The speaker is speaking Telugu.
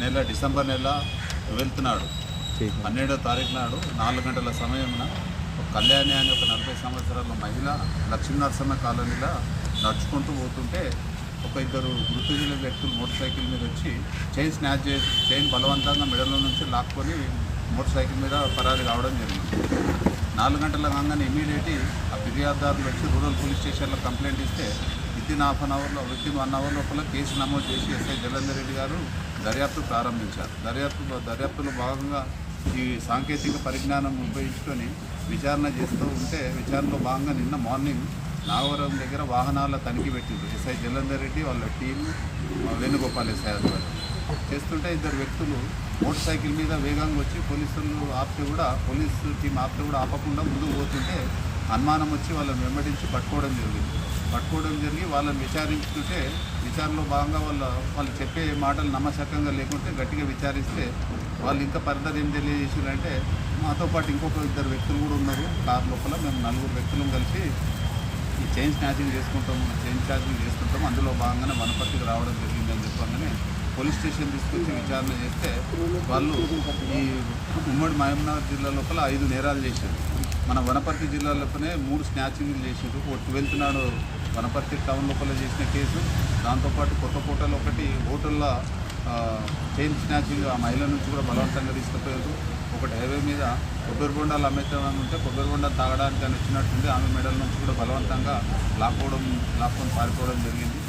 నెల డిసెంబర్ నెల 12 నాడు 12వ తారీఖు నాడు 4 గంటల సమయమున ఒక కళ్యాణి అని ఒక 40 సంవత్సరాల మహిళ లక్ష్మీనరసింహ కాలనీలో నడుచుకుంటూ పోతుంటే ఒక ఇద్దరు మృతి చెందిన వ్యక్తులు మోటార్ సైకిల్ మీద వచ్చి చైన్ బలవంతంగా మెడలో నుంచి లాక్కొని మోటార్ సైకిల్ మీద పరారి కావడం జరిగింది. 4 గంటల కాగానే ఇమీడియట్ ఆ ఫిర్యాదుదారులు వచ్చి రూరల్ పోలీస్ స్టేషన్లో కంప్లైంట్ ఇస్తే వితిన్ 1 అవర్ లోపల కేసు నమోదు చేసి ఎస్ఐ జలంధర్ రెడ్డి గారు దర్యాప్తు ప్రారంభించారు. దర్యాప్తులో భాగంగా ఈ సాంకేతిక పరిజ్ఞానం ఉపయోగించుకొని విచారణ చేస్తూ ఉంటే విచారణలో భాగంగా నిన్న మార్నింగ్ నాగవరం దగ్గర వాహనాల తనిఖీ పెట్టింది ఎస్ఐ జలంధర్ రెడ్డి వాళ్ళ టీము వేణుగోపాల్ ఎస్ఐ ఆధ్వర్యంలో చేస్తుంటే ఇద్దరు వ్యక్తులు మోటార్ సైకిల్ మీద వేగంగా వచ్చి పోలీసులు ఆపితే కూడా పోలీసు టీం ఆపితే కూడా ఆపకుండా ముందుకు పోతుంటే అనుమానం వచ్చి వాళ్ళని వెంబడించి పట్టుకోవడం జరిగి వాళ్ళని విచారించుకుంటే విచారణలో భాగంగా వాళ్ళు చెప్పే మాటలు నమ్మశక్యంగా లేకుంటే గట్టిగా విచారిస్తే వాళ్ళు ఇంకా ఫర్దర్ ఏం తెలియజేసారంటే మాతో పాటు ఇంకొక ఇద్దరు వ్యక్తులు కూడా ఉన్నారు కారు లోపల, మేము 4 వ్యక్తులను కలిసి ఈ చైన్ స్నాచింగ్ చేసుకుంటాము అందులో భాగంగానే వనపర్తికి రావడం జరిగిందని చెప్పగానే పోలీస్ స్టేషన్ తీసుకొచ్చి విచారణ చేస్తే వాళ్ళు ఈ ఉమ్మడి మహబూబ్నగర్ జిల్లా లోపల 5 నేరాలు చేశారు. మన వనపర్తి జిల్లా లోపలనే 3 స్నాచింగ్లు చేశారు. 12 నాడు వనపర్తి టౌన్ లోపల చేసిన కేసు, దాంతోపాటు కొత్తకోటలో ఒకటి హోటల్లో చైన్ స్నాచింగ్ ఆ మహిళ నుంచి కూడా బలవంతంగా తీసుకుపోయారు. ఒకటి హైవే మీద కొబ్బరి బొండాలు అమ్మేద్దామని ఉంటే కొబ్బరి బొండాలు తాగడానికి అని వచ్చినట్టుండి ఆమె మెడల నుంచి కూడా బలవంతంగా లాక్కొని పారిపోవడం జరిగింది.